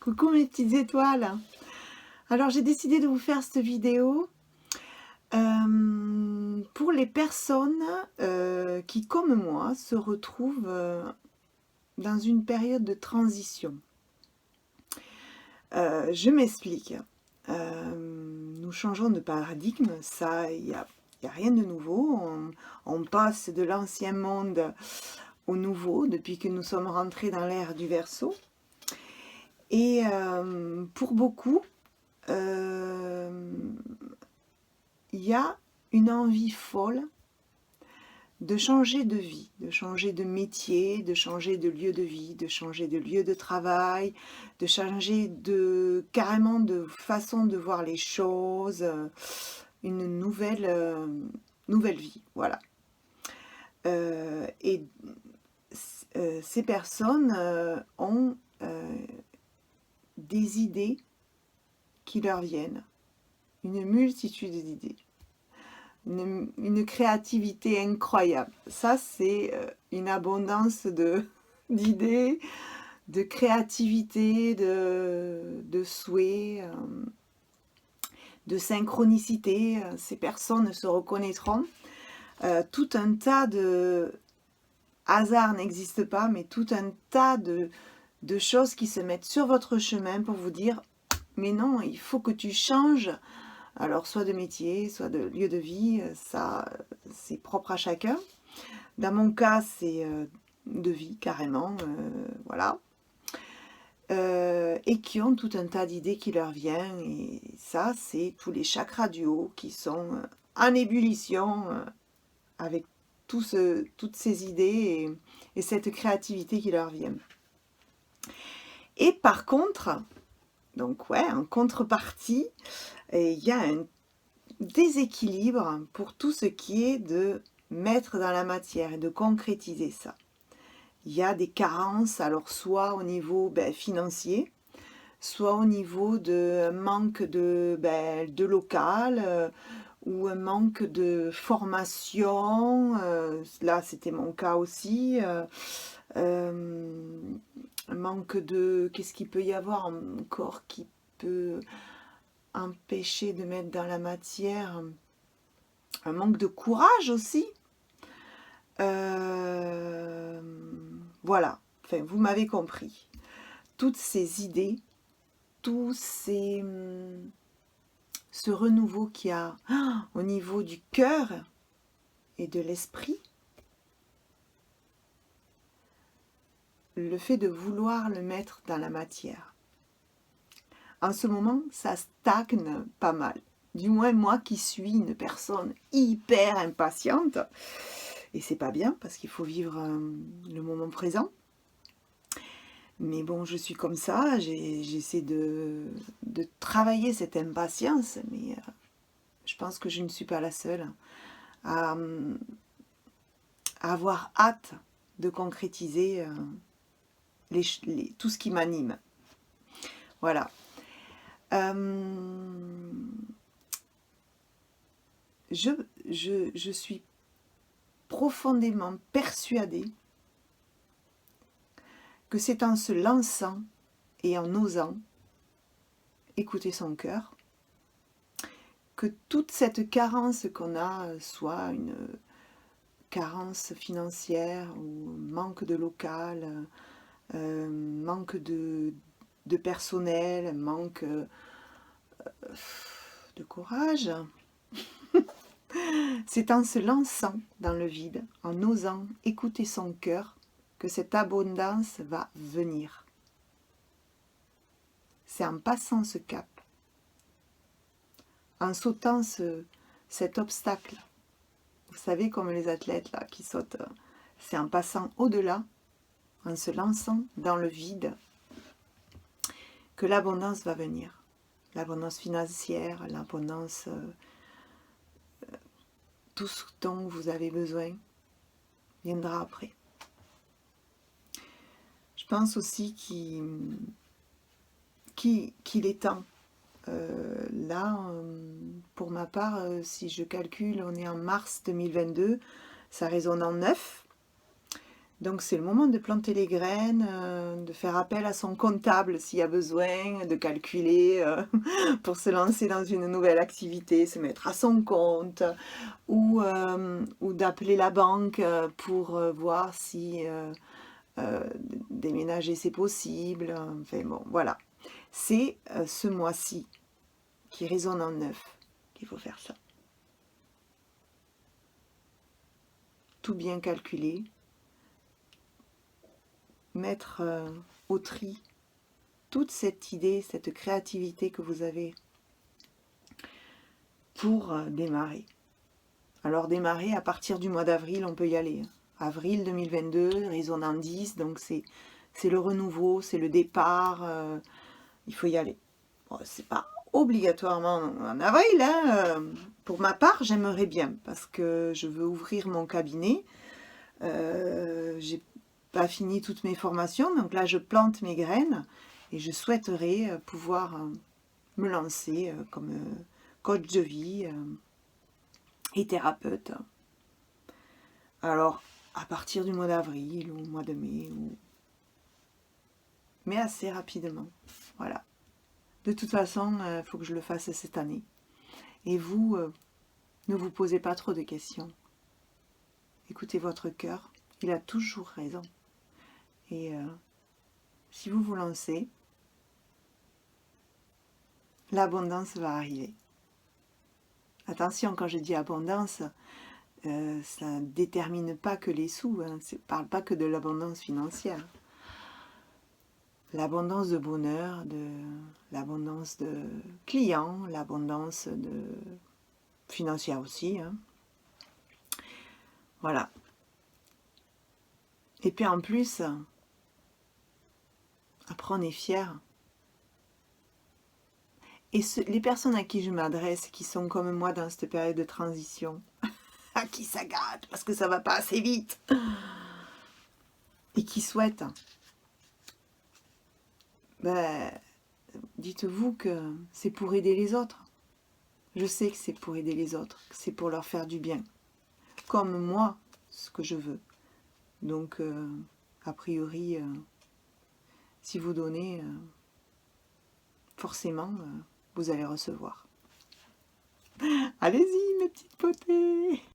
Coucou mes petites étoiles. Alors j'ai décidé de vous faire cette vidéo pour les personnes qui, comme moi, se retrouvent dans une période de transition. Je m'explique. Nous changeons de paradigme, ça, il n'y a rien de nouveau. On passe de l'ancien monde au nouveau depuis que nous sommes rentrés dans l'ère du Verseau. Et pour beaucoup, il y a une envie folle de changer de vie, de changer de métier, de changer de lieu de vie, de changer de lieu de travail, de changer carrément de façon de voir les choses, une nouvelle vie, voilà. Et ces personnes ont des idées qui leur viennent, une multitude d'idées. Une créativité incroyable. Ça, c'est une abondance d'idées, de créativité, de souhaits, de synchronicité. Ces personnes se reconnaîtront. Tout un tas de hasard n'existe pas, mais tout un tas de choses qui se mettent sur votre chemin pour vous dire « Mais non, il faut que tu changes ». Alors, soit de métier, soit de lieu de vie, ça, c'est propre à chacun. Dans mon cas, c'est de vie, carrément, voilà. Et qui ont tout un tas d'idées qui leur viennent. Et ça, c'est tous les chakras du haut qui sont en ébullition avec toutes ces idées et cette créativité qui leur vient. Et par contre, donc ouais, en contrepartie, il y a un déséquilibre pour tout ce qui est de mettre dans la matière et de concrétiser ça. Il y a des carences, alors soit au niveau financier, soit au niveau de manque de local, ou un manque de formation, là c'était mon cas aussi, un manque de... Qu'est-ce qu'il peut y avoir encore qui peut empêcher de mettre dans la matière? Un manque de courage aussi. Voilà, enfin, vous m'avez compris. Toutes ces idées, ce renouveau qu'il y a au niveau du cœur et de l'esprit, le fait de vouloir le mettre dans la matière. En ce moment, ça stagne pas mal. Du moins, moi qui suis une personne hyper impatiente, et c'est pas bien parce qu'il faut vivre le moment présent. Mais bon, je suis comme ça, j'essaie de travailler cette impatience, mais je pense que je ne suis pas la seule à avoir hâte de concrétiser tout ce qui m'anime. Voilà. Je suis profondément persuadée que c'est en se lançant et en osant écouter son cœur que toute cette carence qu'on a, soit une carence financière ou manque de local, manque de personnel, manque de courage, c'est en se lançant dans le vide, en osant écouter son cœur, que cette abondance va venir. C'est en passant ce cap, en sautant cet obstacle. Vous savez, comme les athlètes là qui sautent, c'est en passant au-delà, en se lançant dans le vide, que l'abondance va venir. L'abondance financière, l'abondance, tout ce dont vous avez besoin viendra après. Je pense aussi qu'il est temps. Là, pour ma part, si je calcule, on est en mars 2022, ça résonne en 9. Donc c'est le moment de planter les graines, de faire appel à son comptable s'il y a besoin, de calculer pour se lancer dans une nouvelle activité, se mettre à son compte, ou d'appeler la banque pour voir si déménager c'est possible. Enfin bon, voilà. C'est ce mois-ci qui résonne en neuf qu'il faut faire ça. Tout bien calculer, mettre au tri toute cette idée, cette créativité que vous avez pour démarrer. Alors démarrer à partir du mois d'avril, on peut y aller. Avril 2022, résonnant 10, donc c'est le renouveau, c'est le départ, il faut y aller. Bon, c'est pas obligatoirement en avril, hein. Pour ma part, j'aimerais bien, parce que je veux ouvrir mon cabinet. J'ai pas fini toutes mes formations, donc là je plante mes graines, et je souhaiterais pouvoir me lancer comme coach de vie et thérapeute. Alors, à partir du mois d'avril ou mois de mai, mais assez rapidement. Voilà. De toute façon, il faut que je le fasse cette année. Et vous, ne vous posez pas trop de questions. Écoutez votre cœur, il a toujours raison. Et si vous vous lancez, l'abondance va arriver. Attention, quand je dis abondance, ça ne détermine pas que les sous, hein. Je ne parle pas que de l'abondance financière. L'abondance de bonheur, l'abondance de clients, l'abondance financière aussi. Hein. Voilà. Et puis en plus, après on est fiers. Et les personnes à qui je m'adresse, qui sont comme moi dans cette période de transition, à qui ça gratte parce que ça va pas assez vite, et qui souhaitent, ben, dites-vous que c'est pour aider les autres. Je sais que c'est pour aider les autres, que c'est pour leur faire du bien. Comme moi, ce que je veux. Donc, a priori, si vous donnez, forcément, vous allez recevoir. Allez-y, mes petites potées!